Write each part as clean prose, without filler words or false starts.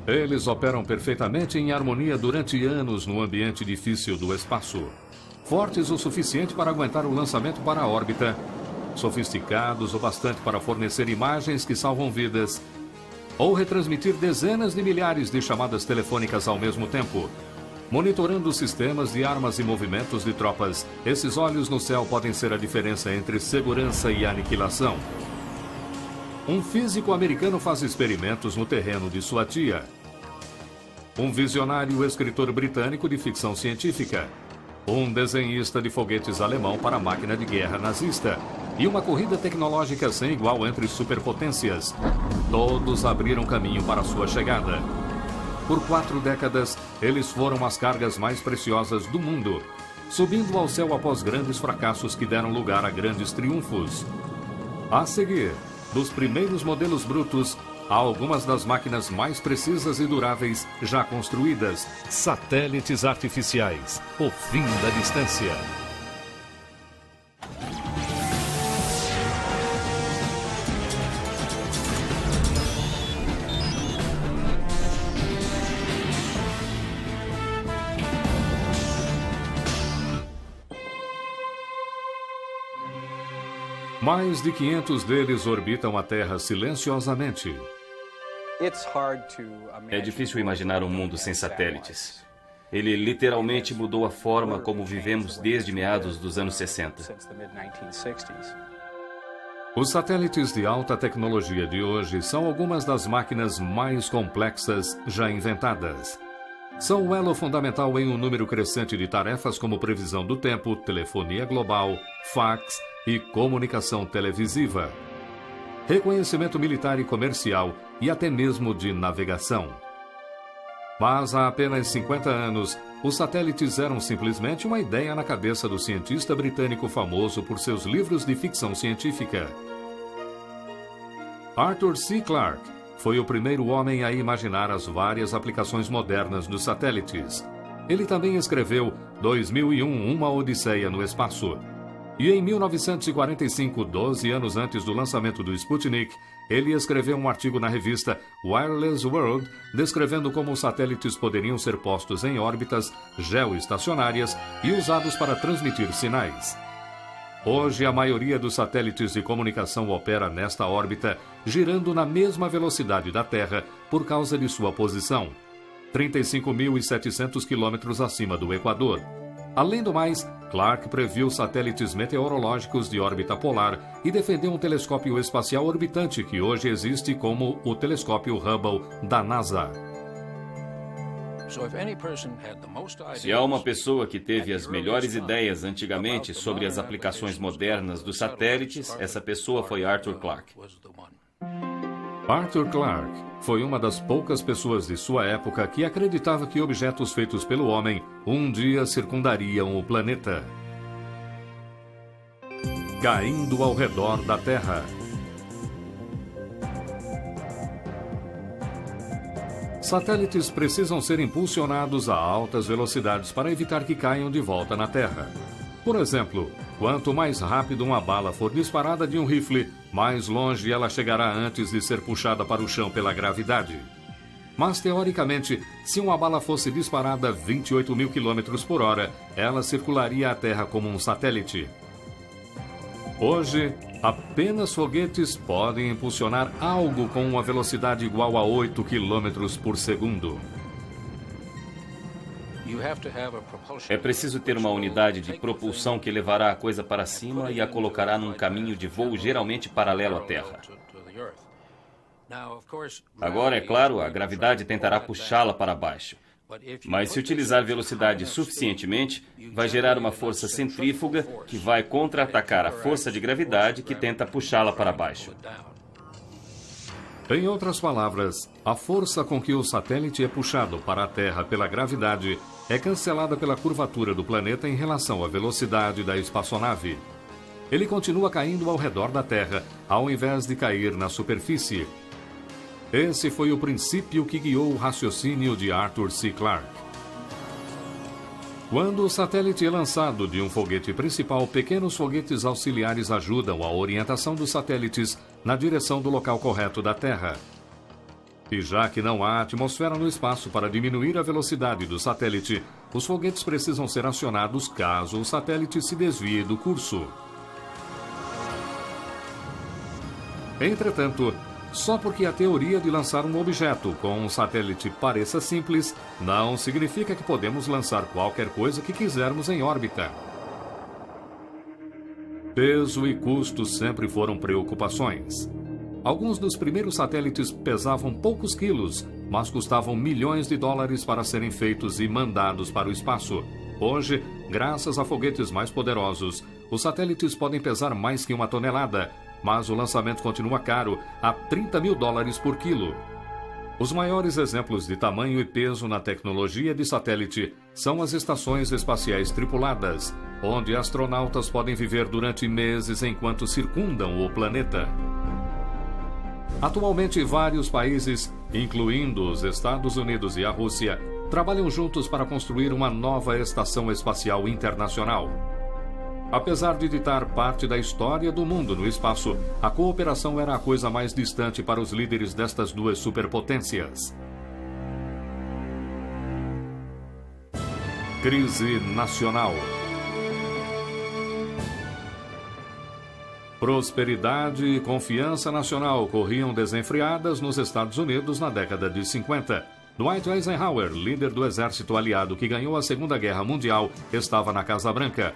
Eles operam perfeitamente em harmonia durante anos no ambiente difícil do espaço. Fortes o suficiente para aguentar o lançamento para a órbita, sofisticados o bastante para fornecer imagens que salvam vidas, ou retransmitir dezenas de milhares de chamadas telefônicas ao mesmo tempo. Monitorando os sistemas de armas e movimentos de tropas, esses olhos no céu podem ser a diferença entre segurança e aniquilação. Um físico americano faz experimentos no terreno de sua tia. Um visionário escritor britânico de ficção científica. Um desenhista de foguetes alemão para a máquina de guerra nazista. E uma corrida tecnológica sem igual entre superpotências. Todos abriram caminho para sua chegada. Por 4 décadas, eles foram as cargas mais preciosas do mundo, subindo ao céu após grandes fracassos que deram lugar a grandes triunfos. A seguir, dos primeiros modelos brutos, há algumas das máquinas mais precisas e duráveis já construídas. Satélites artificiais. O fim da distância. Mais de 500 deles orbitam a Terra silenciosamente. É difícil imaginar um mundo sem satélites. Ele literalmente mudou a forma como vivemos desde meados dos anos 60. Os satélites de alta tecnologia de hoje são algumas das máquinas mais complexas já inventadas. São o elo fundamental em um número crescente de tarefas como previsão do tempo, telefonia global, fax e comunicação televisiva, reconhecimento militar e comercial e até mesmo de navegação. Mas há apenas 50 anos, os satélites eram simplesmente uma ideia na cabeça do cientista britânico famoso por seus livros de ficção científica. Arthur C. Clarke foi o primeiro homem a imaginar as várias aplicações modernas dos satélites. Ele também escreveu 2001, Uma Odisseia no Espaço. E em 1945, 12 anos antes do lançamento do Sputnik, ele escreveu um artigo na revista Wireless World, descrevendo como os satélites poderiam ser postos em órbitas geoestacionárias e usados para transmitir sinais. Hoje, a maioria dos satélites de comunicação opera nesta órbita, girando na mesma velocidade da Terra por causa de sua posição, 35.700 quilômetros acima do Equador. Além do mais, Clarke previu satélites meteorológicos de órbita polar e defendeu um telescópio espacial orbitante que hoje existe como o telescópio Hubble da NASA. Se há uma pessoa que teve as melhores ideias antigamente sobre as aplicações modernas dos satélites, essa pessoa foi Arthur Clarke. Arthur Clarke foi uma das poucas pessoas de sua época que acreditava que objetos feitos pelo homem um dia circundariam o planeta. Caindo ao redor da Terra. Satélites precisam ser impulsionados a altas velocidades para evitar que caiam de volta na Terra. Por exemplo, quanto mais rápido uma bala for disparada de um rifle, mais longe ela chegará antes de ser puxada para o chão pela gravidade. Mas, teoricamente, se uma bala fosse disparada a 28.000 km por hora, ela circularia a Terra como um satélite. Hoje, apenas foguetes podem impulsionar algo com uma velocidade igual a 8 km por segundo. É preciso ter uma unidade de propulsão que levará a coisa para cima e a colocará num caminho de voo geralmente paralelo à Terra. Agora, é claro, a gravidade tentará puxá-la para baixo. Mas se utilizar velocidade suficientemente, vai gerar uma força centrífuga que vai contra-atacar a força de gravidade que tenta puxá-la para baixo. Em outras palavras, a força com que o satélite é puxado para a Terra pela gravidade é cancelada pela curvatura do planeta em relação à velocidade da espaçonave. Ele continua caindo ao redor da Terra, ao invés de cair na superfície. Esse foi o princípio que guiou o raciocínio de Arthur C. Clarke. Quando o satélite é lançado de um foguete principal, pequenos foguetes auxiliares ajudam a orientação dos satélites na direção do local correto da Terra. E já que não há atmosfera no espaço para diminuir a velocidade do satélite, os foguetes precisam ser acionados caso o satélite se desvie do curso. Entretanto, só porque a teoria de lançar um objeto com um satélite pareça simples, não significa que podemos lançar qualquer coisa que quisermos em órbita. Peso e custo sempre foram preocupações. Alguns dos primeiros satélites pesavam poucos quilos, mas custavam milhões de dólares para serem feitos e mandados para o espaço. Hoje, graças a foguetes mais poderosos, os satélites podem pesar mais que 1 tonelada, mas o lançamento continua caro, a $30 mil por quilo. Os maiores exemplos de tamanho e peso na tecnologia de satélite são as estações espaciais tripuladas, onde astronautas podem viver durante meses enquanto circundam o planeta. Atualmente, vários países, incluindo os Estados Unidos e a Rússia, trabalham juntos para construir uma nova estação espacial internacional. Apesar de ditar parte da história do mundo no espaço, a cooperação era a coisa mais distante para os líderes destas duas superpotências. Crise nacional. Prosperidade e confiança nacional corriam desenfreadas nos Estados Unidos na década de 50. Dwight Eisenhower, líder do exército aliado que ganhou a Segunda Guerra Mundial, estava na Casa Branca.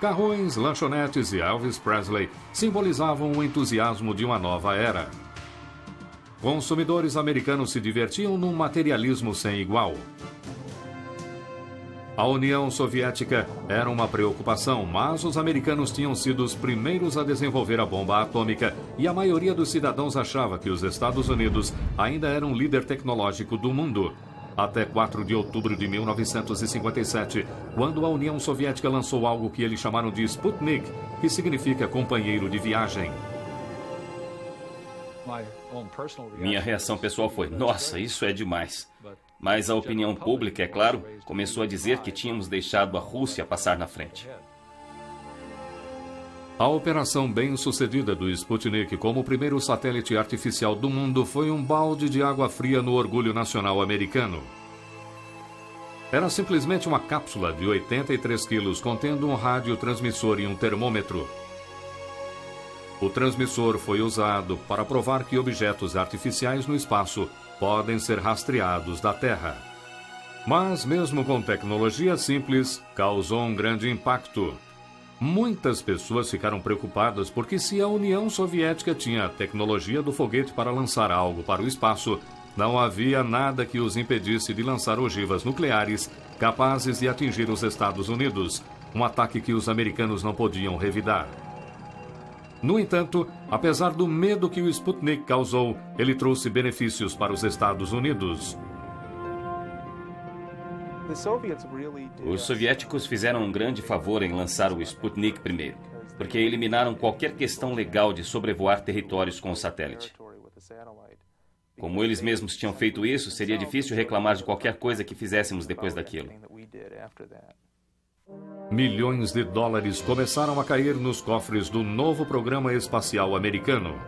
Carrões, lanchonetes e Elvis Presley simbolizavam o entusiasmo de uma nova era. Consumidores americanos se divertiam num materialismo sem igual. A União Soviética era uma preocupação, mas os americanos tinham sido os primeiros a desenvolver a bomba atômica e a maioria dos cidadãos achava que os Estados Unidos ainda eram o líder tecnológico do mundo. Até 4 de outubro de 1957, quando a União Soviética lançou algo que eles chamaram de Sputnik, que significa companheiro de viagem. Minha reação pessoal foi: nossa, isso é demais. Mas a opinião pública, é claro, começou a dizer que tínhamos deixado a Rússia passar na frente. A operação bem-sucedida do Sputnik como o primeiro satélite artificial do mundo foi um balde de água fria no orgulho nacional americano. Era simplesmente uma cápsula de 83 quilos contendo um radiotransmissor e um termômetro. O transmissor foi usado para provar que objetos artificiais no espaço podem ser rastreados da Terra. Mas, mesmo com tecnologia simples, causou um grande impacto. Muitas pessoas ficaram preocupadas porque se a União Soviética tinha a tecnologia do foguete para lançar algo para o espaço, não havia nada que os impedisse de lançar ogivas nucleares capazes de atingir os Estados Unidos, um ataque que os americanos não podiam revidar. No entanto, apesar do medo que o Sputnik causou, ele trouxe benefícios para os Estados Unidos. Os soviéticos fizeram um grande favor em lançar o Sputnik primeiro, porque eliminaram qualquer questão legal de sobrevoar territórios com o satélite. Como eles mesmos tinham feito isso, seria difícil reclamar de qualquer coisa que fizéssemos depois daquilo. Milhões de dólares começaram a cair nos cofres do novo programa espacial americano.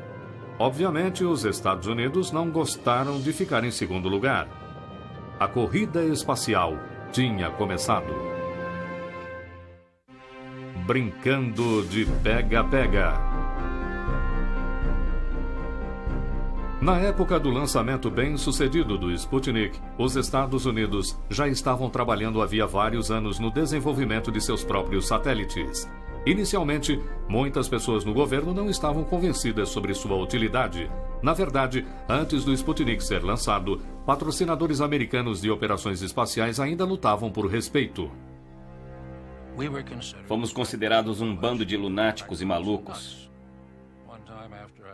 Obviamente, os Estados Unidos não gostaram de ficar em segundo lugar. A corrida espacial tinha começado. Brincando de pega-pega. Na época do lançamento bem-sucedido do Sputnik, os Estados Unidos já estavam trabalhando havia vários anos no desenvolvimento de seus próprios satélites. Inicialmente, muitas pessoas no governo não estavam convencidas sobre sua utilidade. Na verdade, antes do Sputnik ser lançado, patrocinadores americanos de operações espaciais ainda lutavam por respeito. Fomos considerados um bando de lunáticos e malucos.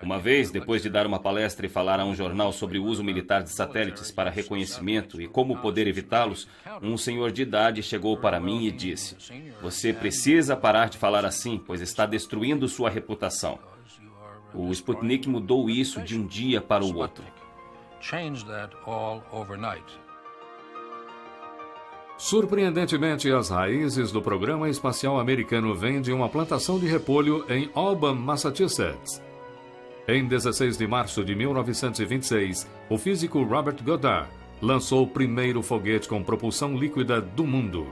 Uma vez, depois de dar uma palestra e falar a um jornal sobre o uso militar de satélites para reconhecimento e como poder evitá-los, um senhor de idade chegou para mim e disse: "Você precisa parar de falar assim, pois está destruindo sua reputação." O Sputnik mudou isso de um dia para o outro. changed that all overnight. Surpreendentemente, as raízes do programa espacial americano vêm de uma plantação de repolho em Auburn, Massachusetts. Em 16 de março de 1926, o físico Robert Goddard lançou o primeiro foguete com propulsão líquida do mundo.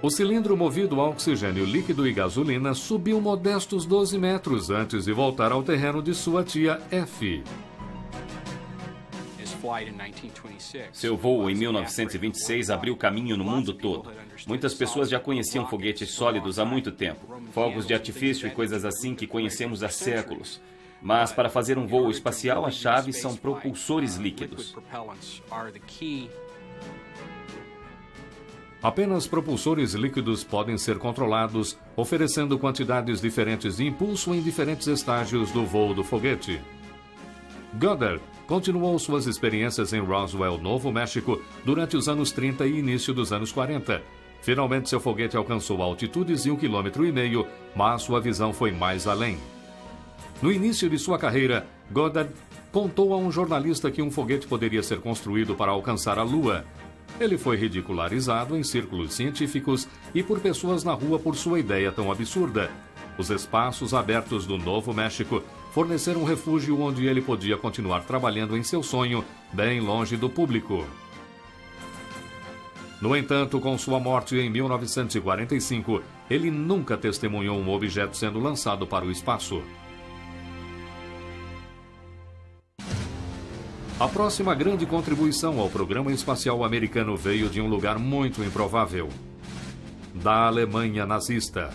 O cilindro movido a oxigênio líquido e gasolina subiu modestos 12 metros antes de voltar ao terreno de sua tia Effie. Seu voo em 1926 abriu caminho no mundo todo. Muitas pessoas já conheciam foguetes sólidos há muito tempo, fogos de artifício e coisas assim que conhecemos há séculos. Mas para fazer um voo espacial, a chave são propulsores líquidos. Apenas propulsores líquidos podem ser controlados, oferecendo quantidades diferentes de impulso em diferentes estágios do voo do foguete. Goddard continuou suas experiências em Roswell, Novo México, durante os anos 30 e início dos anos 40. Finalmente, seu foguete alcançou altitudes de 1,5 km, mas sua visão foi mais além. No início de sua carreira, Goddard contou a um jornalista que um foguete poderia ser construído para alcançar a Lua. Ele foi ridicularizado em círculos científicos e por pessoas na rua por sua ideia tão absurda. Os espaços abertos do Novo México forneceram um refúgio onde ele podia continuar trabalhando em seu sonho, bem longe do público. No entanto, com sua morte em 1945, ele nunca testemunhou um objeto sendo lançado para o espaço. A próxima grande contribuição ao programa espacial americano veio de um lugar muito improvável: da Alemanha nazista.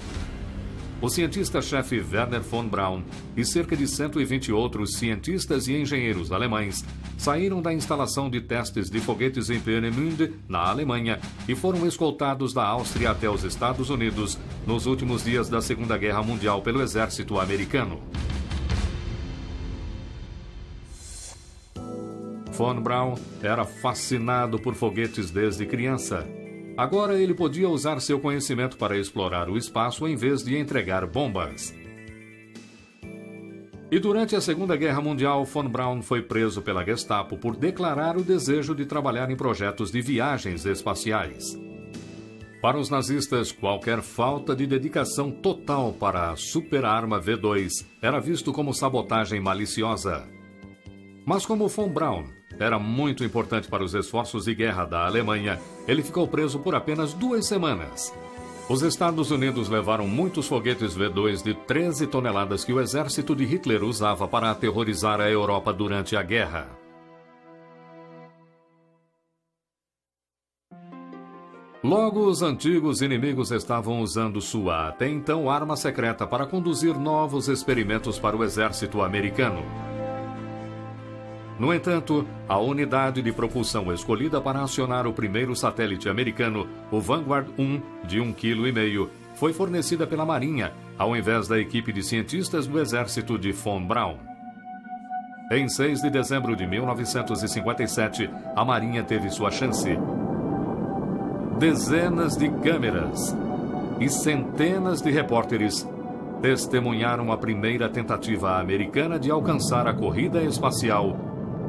O cientista-chefe Wernher von Braun e cerca de 120 outros cientistas e engenheiros alemães saíram da instalação de testes de foguetes em Peenemünde, na Alemanha, e foram escoltados da Áustria até os Estados Unidos nos últimos dias da Segunda Guerra Mundial pelo exército americano. Von Braun era fascinado por foguetes desde criança. Agora ele podia usar seu conhecimento para explorar o espaço em vez de entregar bombas. E durante a Segunda Guerra Mundial, Von Braun foi preso pela Gestapo por declarar o desejo de trabalhar em projetos de viagens espaciais. Para os nazistas, qualquer falta de dedicação total para a super-arma V2 era visto como sabotagem maliciosa. Mas como Von Braun era muito importante para os esforços de guerra da Alemanha, ele ficou preso por apenas 2 semanas. Os Estados Unidos levaram muitos foguetes V2 de 13 toneladas que o exército de Hitler usava para aterrorizar a Europa durante a guerra. Logo, os antigos inimigos estavam usando sua até então arma secreta para conduzir novos experimentos para o exército americano. No entanto, a unidade de propulsão escolhida para acionar o primeiro satélite americano, o Vanguard 1, de 1,5 kg, foi fornecida pela Marinha, ao invés da equipe de cientistas do exército de Von Braun. Em 6 de dezembro de 1957, a Marinha teve sua chance. Dezenas de câmeras e centenas de repórteres testemunharam a primeira tentativa americana de alcançar a corrida espacial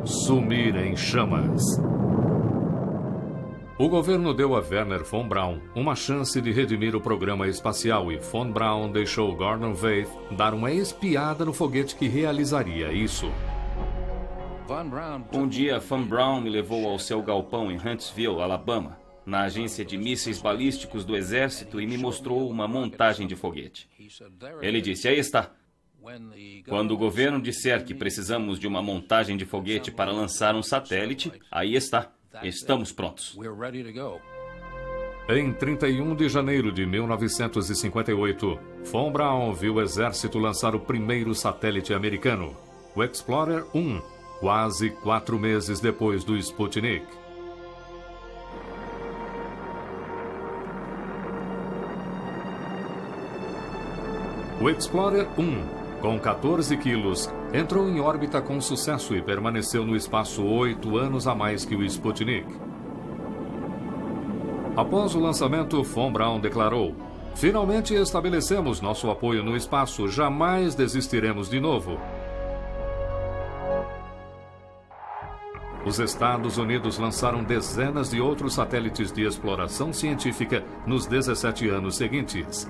sumir em chamas. O governo deu a Wernher von Braun uma chance de redimir o programa espacial e Von Braun deixou Gordon Weith dar uma espiada no foguete que realizaria isso. Um dia, Von Braun me levou ao seu galpão em Huntsville, Alabama, na agência de mísseis balísticos do Exército, e me mostrou uma montagem de foguete. Ele disse: "Aí está. Quando o governo disser que precisamos de uma montagem de foguete para lançar um satélite, aí está. Estamos prontos." Em 31 de janeiro de 1958, Von Braun viu o exército lançar o primeiro satélite americano, o Explorer 1, quase 4 meses depois do Sputnik. O Explorer 1, com 14 quilos, entrou em órbita com sucesso e permaneceu no espaço 8 anos a mais que o Sputnik. Após o lançamento, Von Braun declarou: "Finalmente estabelecemos nosso apoio no espaço, jamais desistiremos de novo." Os Estados Unidos lançaram dezenas de outros satélites de exploração científica nos 17 anos seguintes.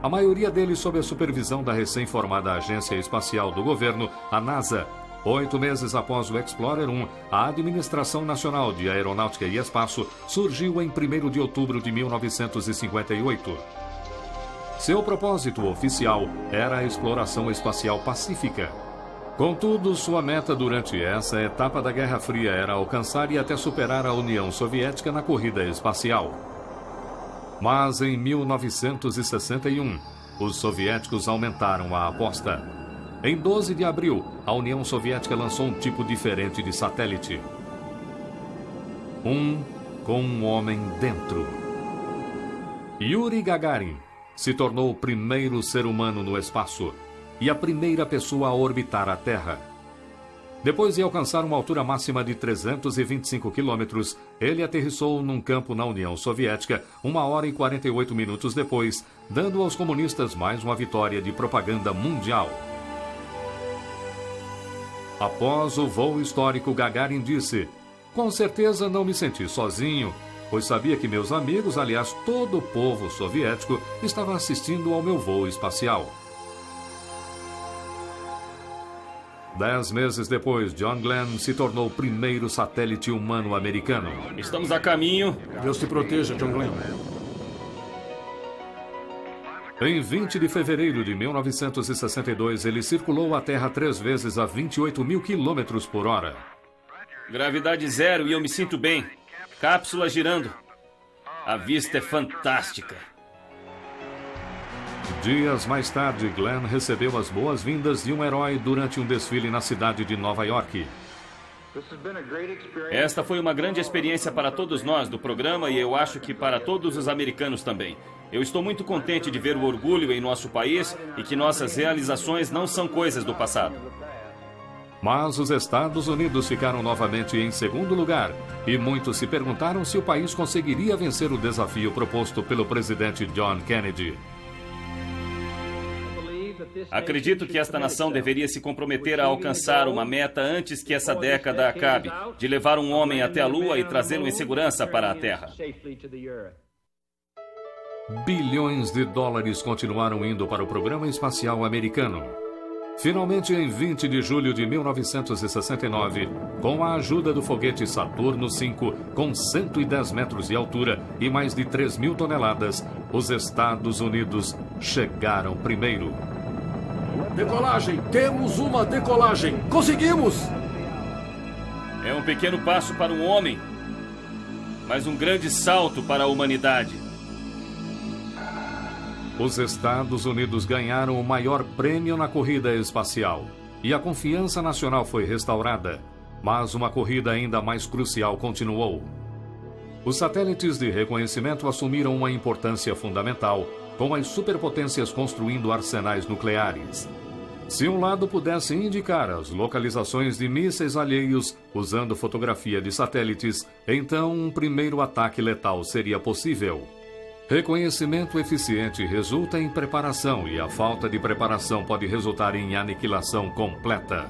A maioria deles sob a supervisão da recém-formada Agência Espacial do Governo, a NASA. 8 meses após o Explorer 1, a Administração Nacional de Aeronáutica e Espaço surgiu em 1º de outubro de 1958. Seu propósito oficial era a exploração espacial pacífica. Contudo, sua meta durante essa etapa da Guerra Fria era alcançar e até superar a União Soviética na corrida espacial. Mas em 1961, os soviéticos aumentaram a aposta. Em 12 de abril, a União Soviética lançou um tipo diferente de satélite. Com um homem dentro. Yuri Gagarin se tornou o primeiro ser humano no espaço e a primeira pessoa a orbitar a Terra. Depois de alcançar uma altura máxima de 325 quilômetros, ele aterrissou num campo na União Soviética 1 hora e 48 minutos depois, dando aos comunistas mais uma vitória de propaganda mundial. Após o voo histórico, Gagarin disse: "Com certeza não me senti sozinho, pois sabia que meus amigos, aliás, todo o povo soviético, estava assistindo ao meu voo espacial." 10 meses depois, John Glenn se tornou o primeiro satélite humano americano. Estamos a caminho. Deus te proteja, John Glenn. Em 20 de fevereiro de 1962, ele circulou a Terra 3 vezes a 28 mil quilômetros por hora. Gravidade zero e eu me sinto bem. Cápsula girando. A vista é fantástica. Dias mais tarde, Glenn recebeu as boas-vindas de um herói durante um desfile na cidade de Nova York. Esta foi uma grande experiência para todos nós do programa e eu acho que para todos os americanos também. Eu estou muito contente de ver o orgulho em nosso país e que nossas realizações não são coisas do passado. Mas os Estados Unidos ficaram novamente em segundo lugar e muitos se perguntaram se o país conseguiria vencer o desafio proposto pelo presidente John Kennedy. Acredito que esta nação deveria se comprometer a alcançar uma meta antes que essa década acabe, de levar um homem até a Lua e trazê-lo em segurança para a Terra. Bilhões de dólares continuaram indo para o programa espacial americano. Finalmente, em 20 de julho de 1969, com a ajuda do foguete Saturno V, com 110 metros de altura e mais de 3.000 toneladas, os Estados Unidos chegaram primeiro. Decolagem! Temos uma decolagem! Conseguimos! É um pequeno passo para um homem, mas um grande salto para a humanidade. Os Estados Unidos ganharam o maior prêmio na corrida espacial e a confiança nacional foi restaurada, mas uma corrida ainda mais crucial continuou. Os satélites de reconhecimento assumiram uma importância fundamental, com as superpotências construindo arsenais nucleares. Se um lado pudesse indicar as localizações de mísseis alheios usando fotografia de satélites, então um primeiro ataque letal seria possível. Reconhecimento eficiente resulta em preparação e a falta de preparação pode resultar em aniquilação completa.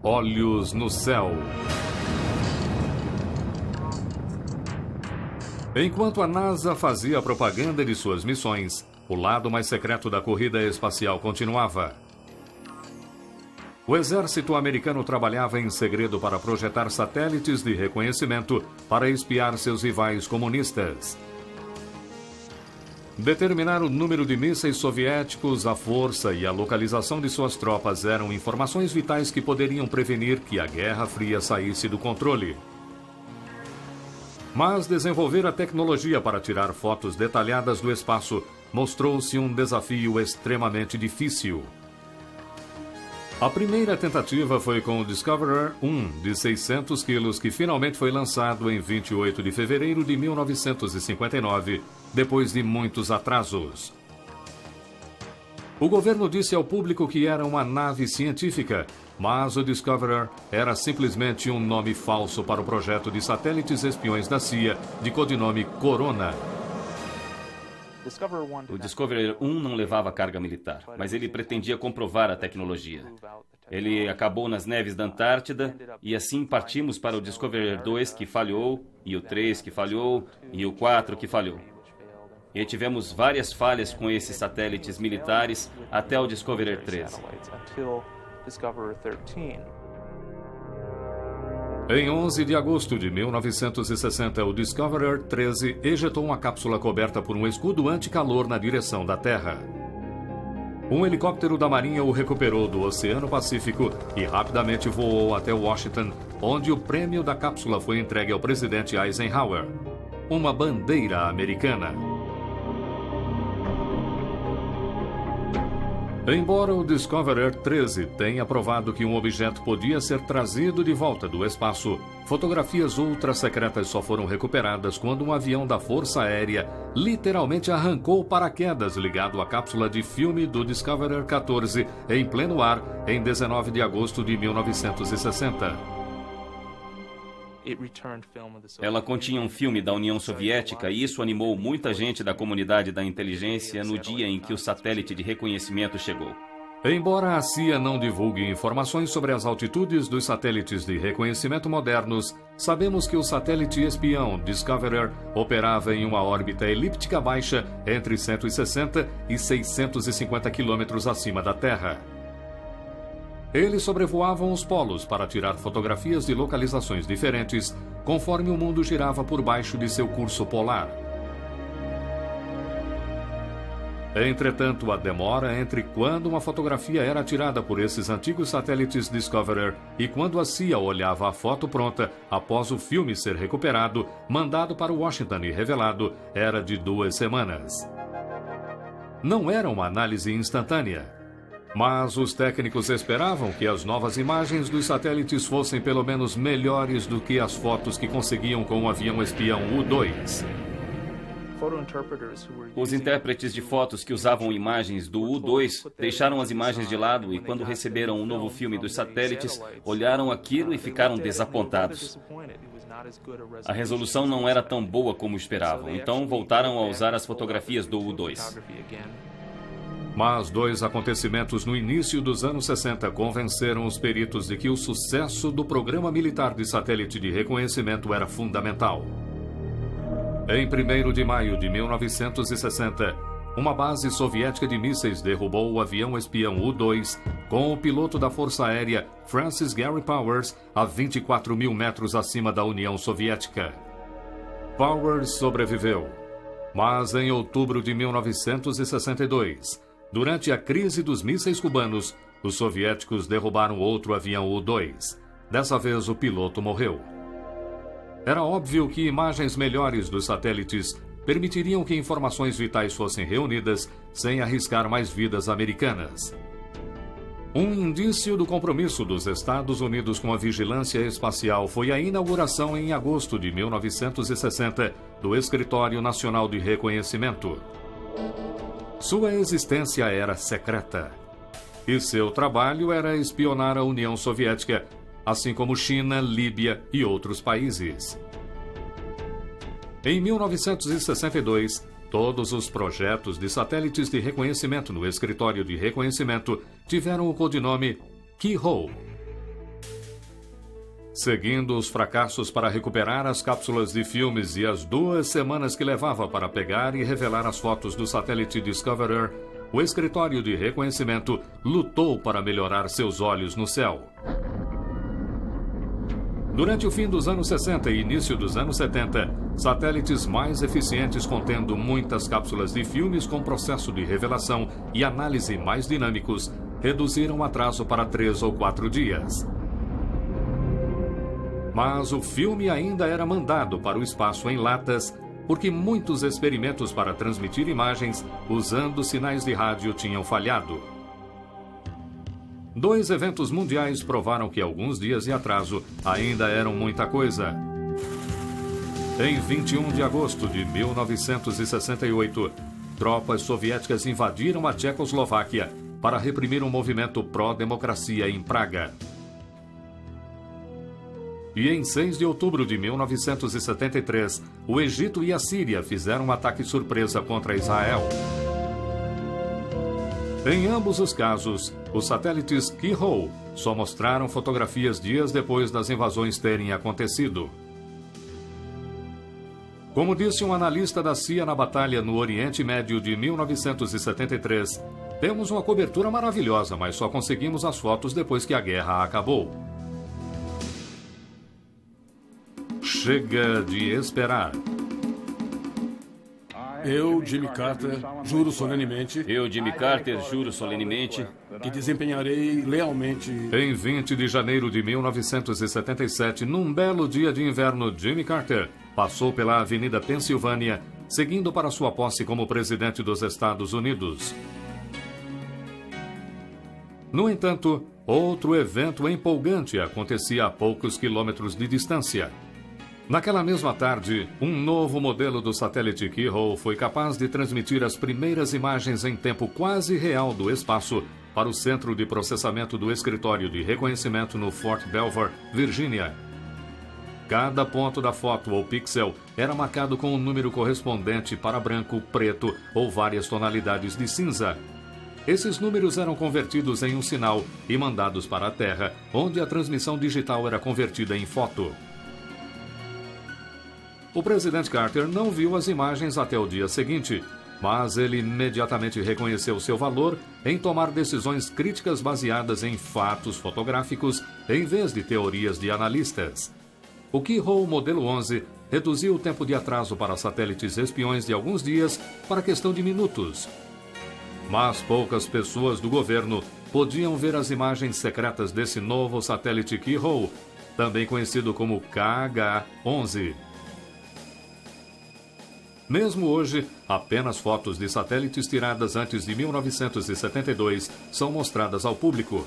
Olhos no céu. Enquanto a NASA fazia a propaganda de suas missões, o lado mais secreto da corrida espacial continuava. O exército americano trabalhava em segredo para projetar satélites de reconhecimento para espiar seus rivais comunistas. Determinar o número de mísseis soviéticos, a força e a localização de suas tropas eram informações vitais que poderiam prevenir que a Guerra Fria saísse do controle. Mas desenvolver a tecnologia para tirar fotos detalhadas do espaço mostrou-se um desafio extremamente difícil. A primeira tentativa foi com o Discoverer 1, de 600 quilos, que finalmente foi lançado em 28 de fevereiro de 1959, depois de muitos atrasos. O governo disse ao público que era uma nave científica, mas o Discoverer era simplesmente um nome falso para o projeto de satélites espiões da CIA, de codinome Corona. O Discoverer 1 não levava carga militar, mas ele pretendia comprovar a tecnologia. Ele acabou nas neves da Antártida e assim partimos para o Discoverer 2 que falhou, e o 3 que falhou, e o 4 que falhou. E tivemos várias falhas com esses satélites militares até o Discoverer 13. Em 11 de agosto de 1960, o Discoverer 13 ejetou uma cápsula coberta por um escudo anticalor na direção da Terra. Um helicóptero da Marinha o recuperou do Oceano Pacífico e rapidamente voou até Washington, onde o prêmio da cápsula foi entregue ao presidente Eisenhower, uma bandeira americana. Embora o Discoverer 13 tenha provado que um objeto podia ser trazido de volta do espaço, fotografias ultra-secretas só foram recuperadas quando um avião da Força Aérea literalmente arrancou o paraquedas ligado à cápsula de filme do Discoverer 14 em pleno ar em 19 de agosto de 1960. Ela continha um filme da União Soviética e isso animou muita gente da comunidade da inteligência no dia em que o satélite de reconhecimento chegou. Embora a CIA não divulgue informações sobre as altitudes dos satélites de reconhecimento modernos, sabemos que o satélite espião Discoverer operava em uma órbita elíptica baixa entre 160 e 650 quilômetros acima da Terra. Eles sobrevoavam os polos para tirar fotografias de localizações diferentes, conforme o mundo girava por baixo de seu curso polar. Entretanto, a demora entre quando uma fotografia era tirada por esses antigos satélites Discoverer e quando a CIA olhava a foto pronta após o filme ser recuperado, mandado para Washington e revelado, era de 2 semanas. Não era uma análise instantânea. Mas os técnicos esperavam que as novas imagens dos satélites fossem pelo menos melhores do que as fotos que conseguiam com o avião espião U-2. Os intérpretes de fotos que usavam imagens do U-2 deixaram as imagens de lado e, quando receberam um novo filme dos satélites, olharam aquilo e ficaram desapontados. A resolução não era tão boa como esperavam, então voltaram a usar as fotografias do U-2. Mas 2 acontecimentos no início dos anos 60 convenceram os peritos de que o sucesso do programa militar de satélite de reconhecimento era fundamental. Em 1º de maio de 1960, uma base soviética de mísseis derrubou o avião espião U-2 com o piloto da Força Aérea Francis Gary Powers a 24 mil metros acima da União Soviética. Powers sobreviveu, mas em outubro de 1962, durante a crise dos mísseis cubanos, os soviéticos derrubaram outro avião U-2. Dessa vez, o piloto morreu. Era óbvio que imagens melhores dos satélites permitiriam que informações vitais fossem reunidas sem arriscar mais vidas americanas. Um indício do compromisso dos Estados Unidos com a vigilância espacial foi a inauguração em agosto de 1960 do Escritório Nacional de Reconhecimento. Sua existência era secreta, e seu trabalho era espionar a União Soviética, assim como China, Líbia e outros países. Em 1962, todos os projetos de satélites de reconhecimento no Escritório de Reconhecimento tiveram o codinome Keyhole. Seguindo os fracassos para recuperar as cápsulas de filmes e as 2 semanas que levava para pegar e revelar as fotos do satélite Discoverer, o Escritório de Reconhecimento lutou para melhorar seus olhos no céu. Durante o fim dos anos 60 e início dos anos 70, satélites mais eficientes contendo muitas cápsulas de filmes com processo de revelação e análise mais dinâmicos reduziram o atraso para 3 ou 4 dias. Mas o filme ainda era mandado para o espaço em latas, porque muitos experimentos para transmitir imagens usando sinais de rádio tinham falhado. 2 eventos mundiais provaram que alguns dias de atraso ainda eram muita coisa. Em 21 de agosto de 1968, tropas soviéticas invadiram a Tchecoslováquia para reprimir um movimento pró-democracia em Praga. E em 6 de outubro de 1973, o Egito e a Síria fizeram um ataque surpresa contra Israel. Em ambos os casos, os satélites Keyhole só mostraram fotografias dias depois das invasões terem acontecido. Como disse um analista da CIA na Batalha no Oriente Médio de 1973, temos uma cobertura maravilhosa, mas só conseguimos as fotos depois que a guerra acabou. Chega de esperar. Eu, Jimmy Carter, juro solenemente que desempenharei lealmente. Em 20 de janeiro de 1977, num belo dia de inverno, Jimmy Carter passou pela Avenida Pensilvânia, seguindo para sua posse como presidente dos Estados Unidos. No entanto, outro evento empolgante acontecia a poucos quilômetros de distância. Naquela mesma tarde, um novo modelo do satélite Keyhole foi capaz de transmitir as primeiras imagens em tempo quase real do espaço para o centro de processamento do escritório de reconhecimento no Fort Belvoir, Virgínia. Cada ponto da foto ou pixel era marcado com um número correspondente para branco, preto ou várias tonalidades de cinza. Esses números eram convertidos em um sinal e mandados para a Terra, onde a transmissão digital era convertida em foto. O presidente Carter não viu as imagens até o dia seguinte, mas ele imediatamente reconheceu seu valor em tomar decisões críticas baseadas em fatos fotográficos em vez de teorias de analistas. O Keyhole Modelo 11 reduziu o tempo de atraso para satélites espiões de alguns dias para questão de minutos. Mas poucas pessoas do governo podiam ver as imagens secretas desse novo satélite Keyhole, também conhecido como KH-11. Mesmo hoje, apenas fotos de satélites tiradas antes de 1972 são mostradas ao público.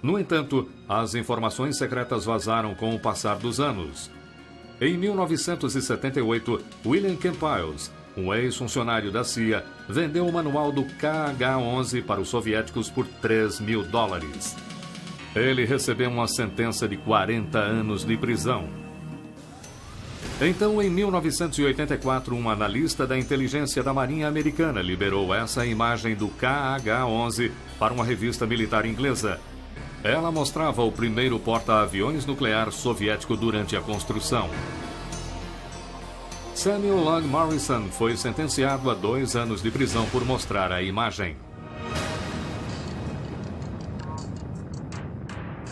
No entanto, as informações secretas vazaram com o passar dos anos. Em 1978, William Campiles, um ex-funcionário da CIA, vendeu o manual do KH-11 para os soviéticos por $3.000. Ele recebeu uma sentença de 40 anos de prisão. Então, em 1984, um analista da inteligência da Marinha Americana liberou essa imagem do KH-11 para uma revista militar inglesa. Ela mostrava o primeiro porta-aviões nuclear soviético durante a construção. Samuel Long Morrison foi sentenciado a 2 anos de prisão por mostrar a imagem.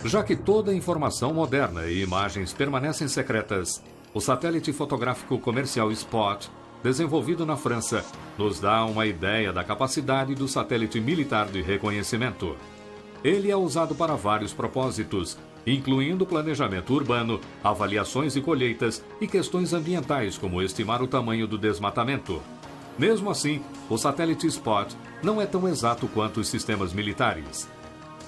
Já que toda informação moderna e imagens permanecem secretas, o satélite fotográfico comercial Spot, desenvolvido na França, nos dá uma ideia da capacidade do satélite militar de reconhecimento. Ele é usado para vários propósitos, incluindo planejamento urbano, avaliações de colheitas e questões ambientais, como estimar o tamanho do desmatamento. Mesmo assim, o satélite Spot não é tão exato quanto os sistemas militares.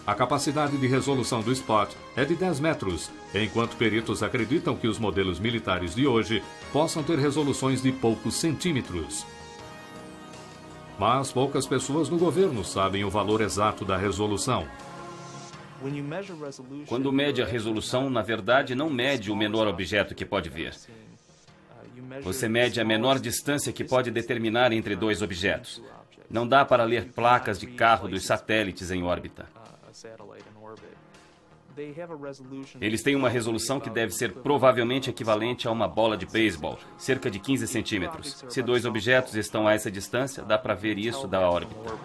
A capacidade de resolução do Spot é de 10 metros, enquanto peritos acreditam que os modelos militares de hoje possam ter resoluções de poucos centímetros. Mas poucas pessoas no governo sabem o valor exato da resolução. Quando mede a resolução, na verdade, não mede o menor objeto que pode ver. Você mede a menor distância que pode determinar entre 2 objetos. Não dá para ler placas de carro dos satélites em órbita. Eles têm uma resolução que deve ser provavelmente equivalente a uma bola de beisebol, cerca de 15 centímetros. Se 2 objetos estão a essa distância, dá para ver isso da órbita.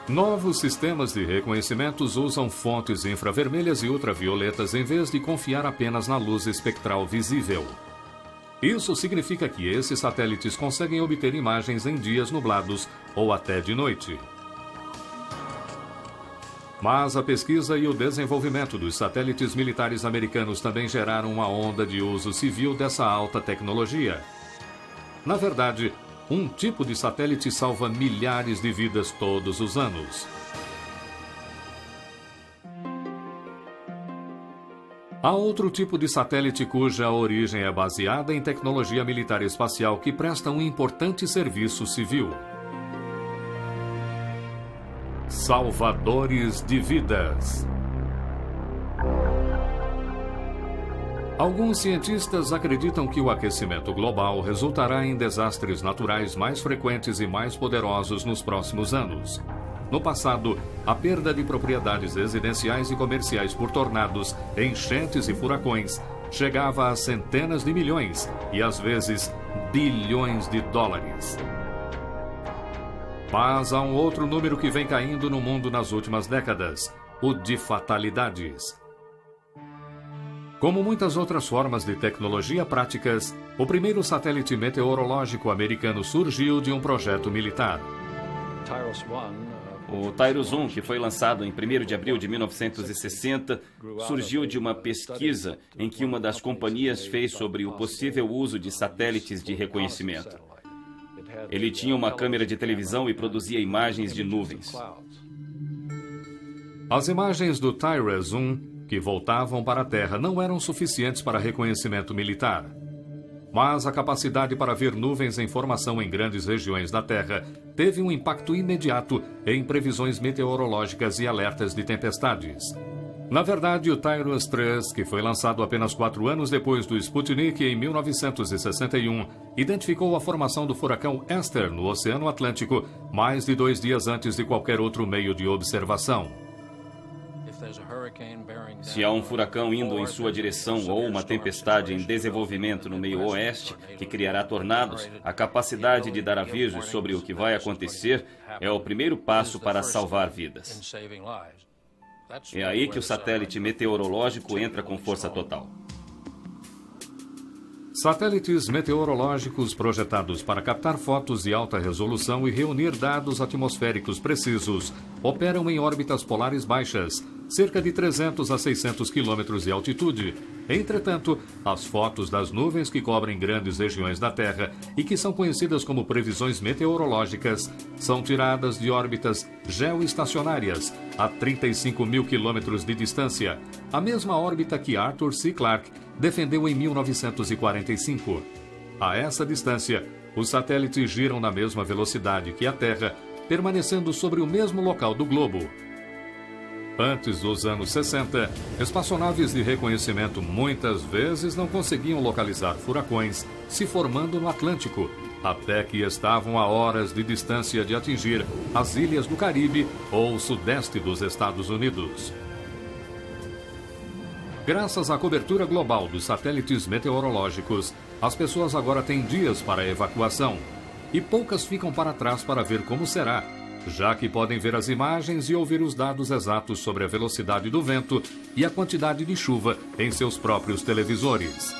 Novos sistemas de reconhecimento usam fontes infravermelhas e ultravioletas em vez de confiar apenas na luz espectral visível. Isso significa que esses satélites conseguem obter imagens em dias nublados ou até de noite. Mas a pesquisa e o desenvolvimento dos satélites militares americanos também geraram uma onda de uso civil dessa alta tecnologia. Na verdade, um tipo de satélite salva milhares de vidas todos os anos. Há outro tipo de satélite cuja origem é baseada em tecnologia militar espacial que presta um importante serviço civil. Salvadores de vidas. Alguns cientistas acreditam que o aquecimento global resultará em desastres naturais mais frequentes e mais poderosos nos próximos anos. No passado, a perda de propriedades residenciais e comerciais por tornados, enchentes e furacões chegava a centenas de milhões e, às vezes, bilhões de dólares. Mas há um outro número que vem caindo no mundo nas últimas décadas: o de fatalidades. Como muitas outras formas de tecnologia práticas, o primeiro satélite meteorológico americano surgiu de um projeto militar. O TIROS-1, que foi lançado em 1º de abril de 1960, surgiu de uma pesquisa em que uma das companhias fez sobre o possível uso de satélites de reconhecimento. Ele tinha uma câmera de televisão e produzia imagens de nuvens. As imagens do TIROS-1 que voltavam para a Terra não eram suficientes para reconhecimento militar. Mas a capacidade para ver nuvens em formação em grandes regiões da Terra teve um impacto imediato em previsões meteorológicas e alertas de tempestades. Na verdade, o TIROS-3, que foi lançado apenas 4 anos depois do Sputnik em 1961, identificou a formação do furacão Esther no Oceano Atlântico mais de 2 dias antes de qualquer outro meio de observação. Se há um furacão indo em sua direção ou uma tempestade em desenvolvimento no meio oeste que criará tornados, a capacidade de dar avisos sobre o que vai acontecer é o primeiro passo para salvar vidas. É aí que o satélite meteorológico entra com força total. Satélites meteorológicos projetados para captar fotos de alta resolução e reunir dados atmosféricos precisos operam em órbitas polares baixas, cerca de 300 a 600 quilômetros de altitude. Entretanto, as fotos das nuvens que cobrem grandes regiões da Terra e que são conhecidas como previsões meteorológicas são tiradas de órbitas geoestacionárias a 35 mil quilômetros de distância, a mesma órbita que Arthur C. Clarke defendeu em 1945. A essa distância, os satélites giram na mesma velocidade que a Terra, permanecendo sobre o mesmo local do globo. Antes dos anos 60, espaçonaves de reconhecimento muitas vezes não conseguiam localizar furacões se formando no Atlântico, até que estavam a horas de distância de atingir as ilhas do Caribe ou o sudeste dos Estados Unidos. Graças à cobertura global dos satélites meteorológicos, as pessoas agora têm dias para a evacuação, e poucas ficam para trás para ver como será, já que podem ver as imagens e ouvir os dados exatos sobre a velocidade do vento e a quantidade de chuva em seus próprios televisores.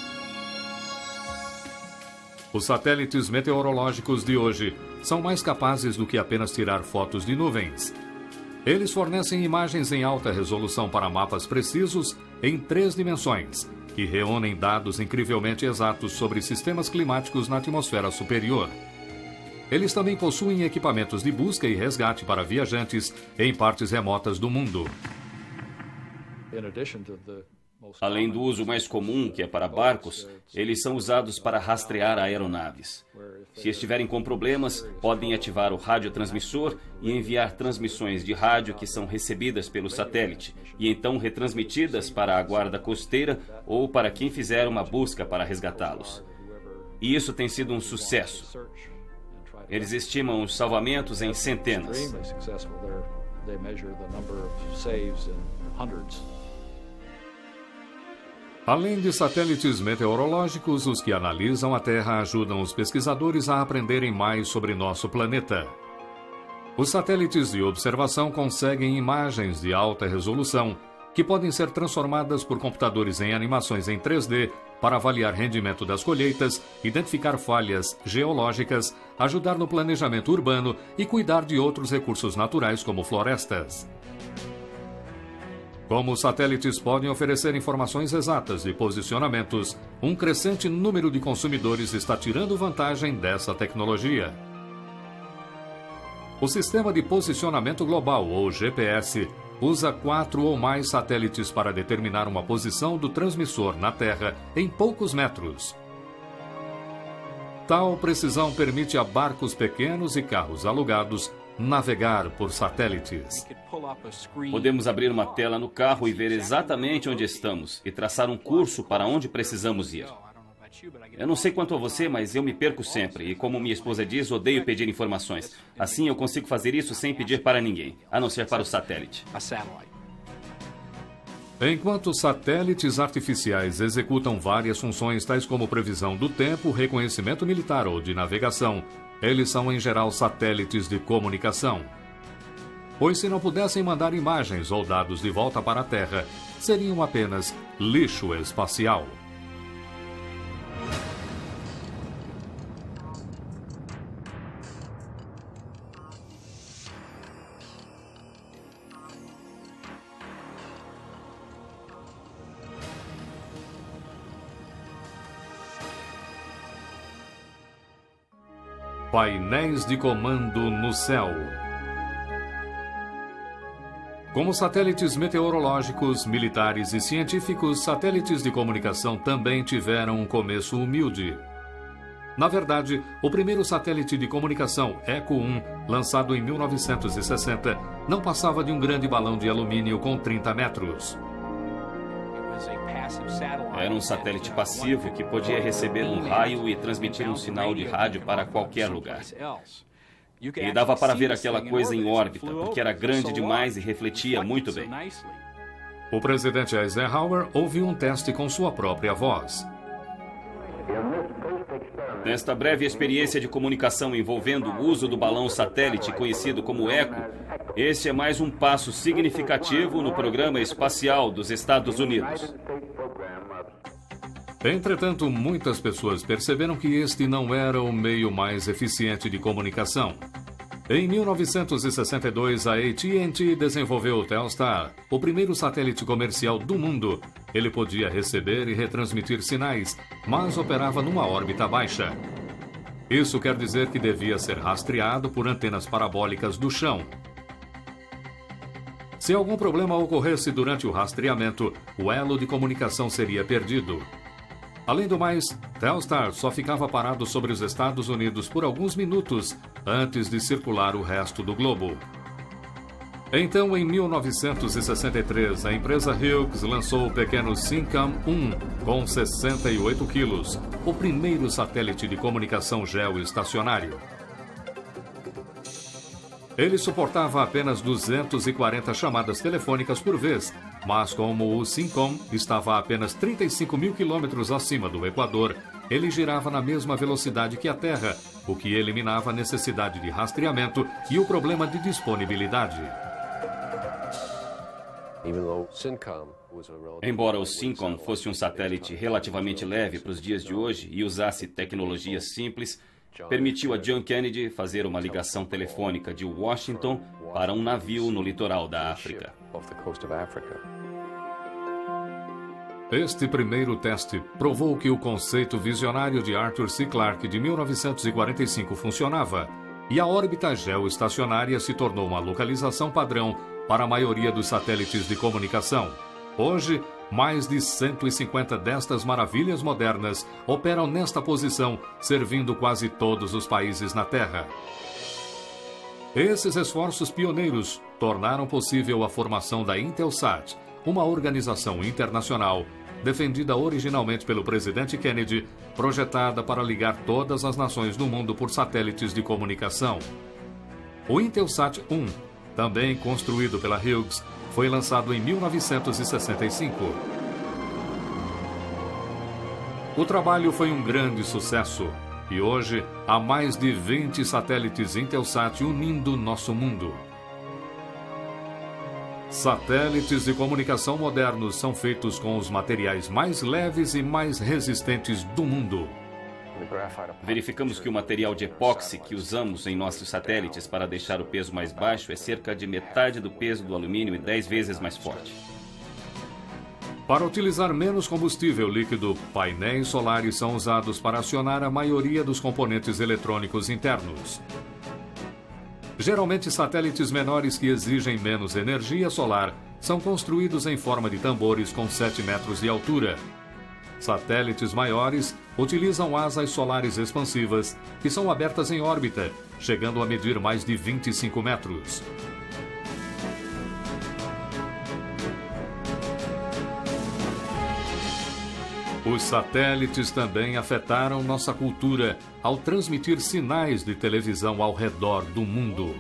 Os satélites meteorológicos de hoje são mais capazes do que apenas tirar fotos de nuvens. Eles fornecem imagens em alta resolução para mapas precisos em 3 dimensões, que reúnem dados incrivelmente exatos sobre sistemas climáticos na atmosfera superior. Eles também possuem equipamentos de busca e resgate para viajantes em partes remotas do mundo. Além do uso mais comum, que é para barcos, eles são usados para rastrear aeronaves. Se estiverem com problemas, podem ativar o radiotransmissor e enviar transmissões de rádio que são recebidas pelo satélite e então retransmitidas para a guarda costeira ou para quem fizer uma busca para resgatá-los. E isso tem sido um sucesso. Eles estimam os salvamentos em centenas. Além de satélites meteorológicos, os que analisam a Terra ajudam os pesquisadores a aprenderem mais sobre nosso planeta. Os satélites de observação conseguem imagens de alta resolução que podem ser transformadas por computadores em animações em 3D para avaliar rendimento das colheitas, identificar falhas geológicas, ajudar no planejamento urbano e cuidar de outros recursos naturais como florestas. Como os satélites podem oferecer informações exatas de posicionamentos, um crescente número de consumidores está tirando vantagem dessa tecnologia. O Sistema de Posicionamento Global, ou GPS, usa 4 ou mais satélites para determinar uma posição do transmissor na Terra em poucos metros. Tal precisão permite a barcos pequenos e carros alugados navegar por satélites. Podemos abrir uma tela no carro e ver exatamente onde estamos e traçar um curso para onde precisamos ir. Eu não sei quanto a você, mas eu me perco sempre. E como minha esposa diz, odeio pedir informações. Assim eu consigo fazer isso sem pedir para ninguém, a não ser para o satélite. Enquanto satélites artificiais executam várias funções tais como previsão do tempo, reconhecimento militar ou de navegação, eles são em geral satélites de comunicação. Pois se não pudessem mandar imagens ou dados de volta para a Terra, seriam apenas lixo espacial. Painéis de comando no céu. Como satélites meteorológicos, militares e científicos, satélites de comunicação também tiveram um começo humilde. Na verdade, o primeiro satélite de comunicação, Echo 1, lançado em 1960, não passava de um grande balão de alumínio com 30 metros. Era um satélite passivo que podia receber um raio e transmitir um sinal de rádio para qualquer lugar. E dava para ver aquela coisa em órbita, porque era grande demais e refletia muito bem. O presidente Eisenhower ouviu um teste com sua própria voz. Nesta breve experiência de comunicação envolvendo o uso do balão satélite conhecido como Echo, este é mais um passo significativo no programa espacial dos Estados Unidos. Entretanto, muitas pessoas perceberam que este não era o meio mais eficiente de comunicação. Em 1962, a AT&T desenvolveu o Telstar, o primeiro satélite comercial do mundo. Ele podia receber e retransmitir sinais, mas operava numa órbita baixa. Isso quer dizer que devia ser rastreado por antenas parabólicas do chão. Se algum problema ocorresse durante o rastreamento, o elo de comunicação seria perdido. Além do mais, Telstar só ficava parado sobre os Estados Unidos por alguns minutos antes de circular o resto do globo. Então, em 1963, a empresa Hughes lançou o pequeno Syncom-1 com 68 quilos, o primeiro satélite de comunicação geoestacionário. Ele suportava apenas 240 chamadas telefônicas por vez, mas como o Syncom estava a apenas 35 mil quilômetros acima do Equador, ele girava na mesma velocidade que a Terra, o que eliminava a necessidade de rastreamento e o problema de disponibilidade. Embora o Syncom fosse um satélite relativamente leve para os dias de hoje e usasse tecnologias simples, permitiu a John Kennedy fazer uma ligação telefônica de Washington para um navio no litoral da África. Este primeiro teste provou que o conceito visionário de Arthur C. Clarke de 1945 funcionava, e a órbita geoestacionária se tornou uma localização padrão para a maioria dos satélites de comunicação. Hoje, mais de 150 destas maravilhas modernas operam nesta posição, servindo quase todos os países na Terra. Esses esforços pioneiros tornaram possível a formação da Intelsat, uma organização internacional defendida originalmente pelo presidente Kennedy, projetada para ligar todas as nações do mundo por satélites de comunicação. O Intelsat 1, também construído pela Hughes, foi lançado em 1965. O trabalho foi um grande sucesso e hoje há mais de 20 satélites Intelsat unindo nosso mundo. Satélites de comunicação modernos são feitos com os materiais mais leves e mais resistentes do mundo. Verificamos que o material de epóxi que usamos em nossos satélites para deixar o peso mais baixo é cerca de metade do peso do alumínio e 10 vezes mais forte. Para utilizar menos combustível líquido, painéis solares são usados para acionar a maioria dos componentes eletrônicos internos. Geralmente, satélites menores que exigem menos energia solar são construídos em forma de tambores com 7 metros de altura. Satélites maiores utilizam asas solares expansivas, que são abertas em órbita, chegando a medir mais de 25 metros. Os satélites também afetaram nossa cultura ao transmitir sinais de televisão ao redor do mundo.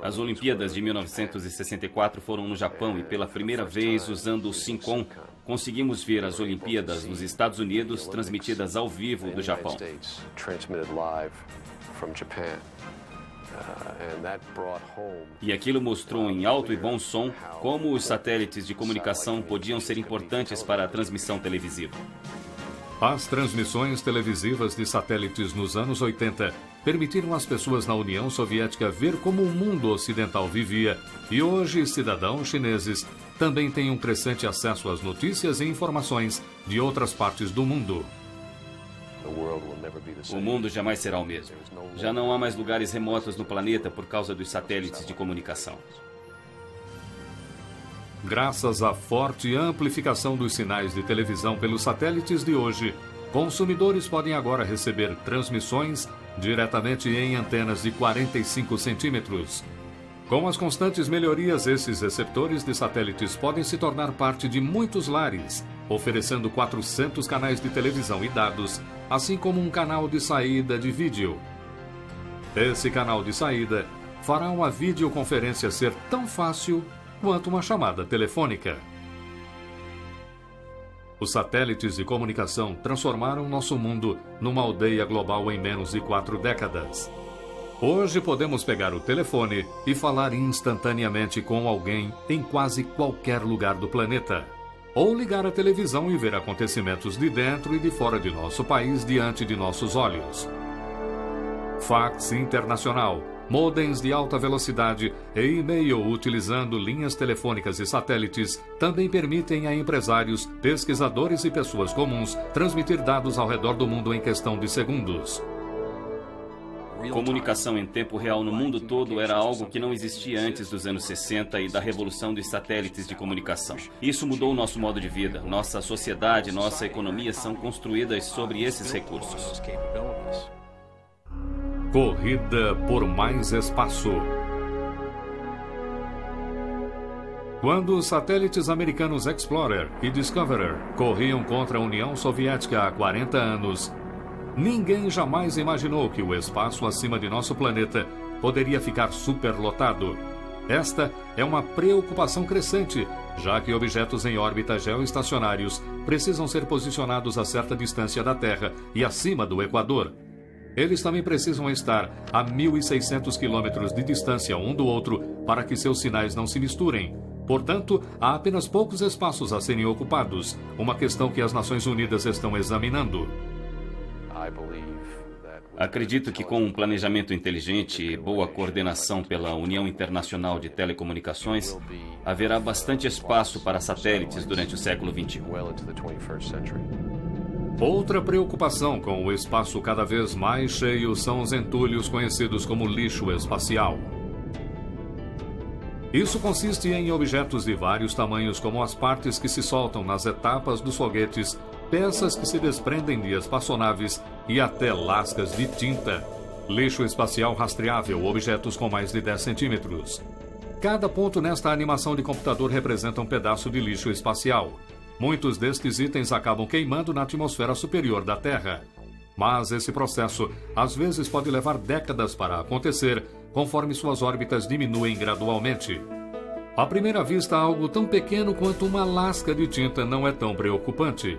As Olimpíadas de 1964 foram no Japão e pela primeira vez, usando o SYNCOM, conseguimos ver as Olimpíadas nos Estados Unidos transmitidas ao vivo do Japão. E aquilo mostrou em alto e bom som como os satélites de comunicação podiam ser importantes para a transmissão televisiva. As transmissões televisivas de satélites nos anos 80 permitiram às pessoas na União Soviética ver como o mundo ocidental vivia, e hoje cidadãos chineses também têm um crescente acesso às notícias e informações de outras partes do mundo. O mundo jamais será o mesmo. Já não há mais lugares remotos no planeta por causa dos satélites de comunicação. Graças à forte amplificação dos sinais de televisão pelos satélites de hoje, consumidores podem agora receber transmissões diretamente em antenas de 45 centímetros. Com as constantes melhorias, esses receptores de satélites podem se tornar parte de muitos lares, oferecendo 400 canais de televisão e dados, assim como um canal de saída de vídeo. Esse canal de saída fará uma videoconferência ser tão fácil quanto uma chamada telefônica. Os satélites de comunicação transformaram nosso mundo numa aldeia global em menos de 4 décadas. Hoje podemos pegar o telefone e falar instantaneamente com alguém em quase qualquer lugar do planeta. Ou ligar a televisão e ver acontecimentos de dentro e de fora de nosso país diante de nossos olhos. Fax internacional, modems de alta velocidade e e-mail utilizando linhas telefônicas e satélites também permitem a empresários, pesquisadores e pessoas comuns transmitir dados ao redor do mundo em questão de segundos. Comunicação em tempo real no mundo todo era algo que não existia antes dos anos 60 e da revolução dos satélites de comunicação. Isso mudou o nosso modo de vida. Nossa sociedade, nossa economia são construídas sobre esses recursos. Corrida por mais espaço. Quando os satélites americanos Explorer e Discoverer corriam contra a União Soviética há 40 anos, ninguém jamais imaginou que o espaço acima de nosso planeta poderia ficar superlotado. Esta é uma preocupação crescente, já que objetos em órbita geoestacionários precisam ser posicionados a certa distância da Terra e acima do Equador. Eles também precisam estar a 1.600 quilômetros de distância um do outro para que seus sinais não se misturem. Portanto, há apenas poucos espaços a serem ocupados, uma questão que as Nações Unidas estão examinando. Acredito que com um planejamento inteligente e boa coordenação pela União Internacional de Telecomunicações, haverá bastante espaço para satélites durante o século XXI. Outra preocupação com o espaço cada vez mais cheio são os entulhos conhecidos como lixo espacial. Isso consiste em objetos de vários tamanhos, como as partes que se soltam nas etapas dos foguetes, peças que se desprendem de espaçonaves e até lascas de tinta. Lixo espacial rastreável, objetos com mais de 10 centímetros. Cada ponto nesta animação de computador representa um pedaço de lixo espacial. Muitos destes itens acabam queimando na atmosfera superior da Terra. Mas esse processo, às vezes, pode levar décadas para acontecer, conforme suas órbitas diminuem gradualmente. À primeira vista, algo tão pequeno quanto uma lasca de tinta não é tão preocupante.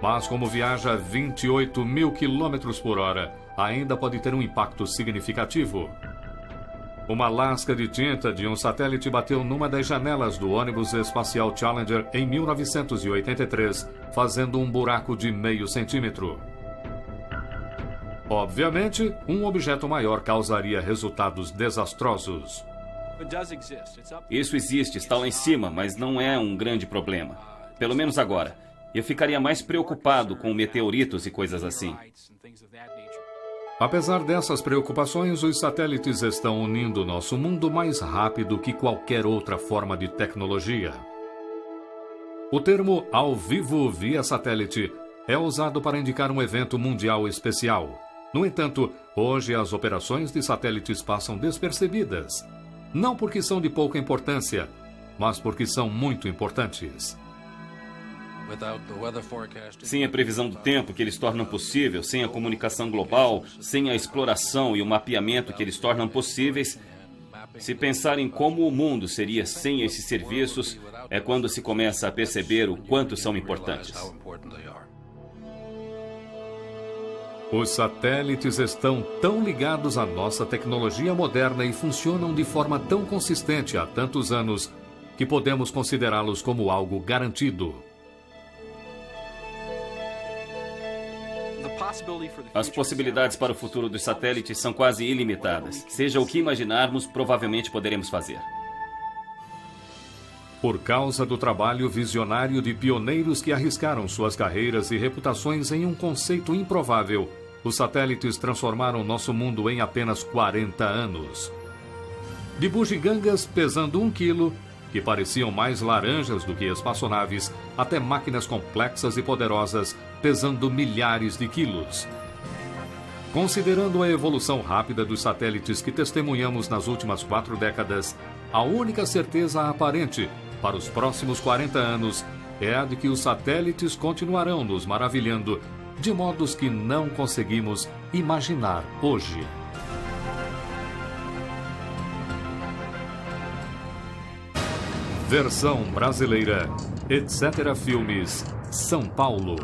Mas como viaja a 28 mil quilômetros por hora, ainda pode ter um impacto significativo. Uma lasca de tinta de um satélite bateu numa das janelas do ônibus espacial Challenger em 1983, fazendo um buraco de meio centímetro. Obviamente, um objeto maior causaria resultados desastrosos. Isso existe, está lá em cima, mas não é um grande problema. Pelo menos agora. Eu ficaria mais preocupado com meteoritos e coisas assim. Apesar dessas preocupações, os satélites estão unindo nosso mundo mais rápido que qualquer outra forma de tecnologia. O termo ao vivo via satélite é usado para indicar um evento mundial especial. No entanto, hoje as operações de satélites passam despercebidas. Não porque são de pouca importância, mas porque são muito importantes. Sem a previsão do tempo que eles tornam possível, sem a comunicação global, sem a exploração e o mapeamento que eles tornam possíveis, se pensar em como o mundo seria sem esses serviços, é quando se começa a perceber o quanto são importantes. Os satélites estão tão ligados à nossa tecnologia moderna e funcionam de forma tão consistente há tantos anos que podemos considerá-los como algo garantido. As possibilidades para o futuro dos satélites são quase ilimitadas. Seja o que imaginarmos, provavelmente poderemos fazer. Por causa do trabalho visionário de pioneiros que arriscaram suas carreiras e reputações em um conceito improvável, os satélites transformaram nosso mundo em apenas 40 anos. De bugigangas pesando 1 quilo, que pareciam mais laranjas do que espaçonaves, até máquinas complexas e poderosas, pesando milhares de quilos. Considerando a evolução rápida dos satélites que testemunhamos nas últimas 4 décadas, a única certeza aparente para os próximos 40 anos é a de que os satélites continuarão nos maravilhando de modos que não conseguimos imaginar hoje. Versão brasileira, Etc. Filmes, São Paulo.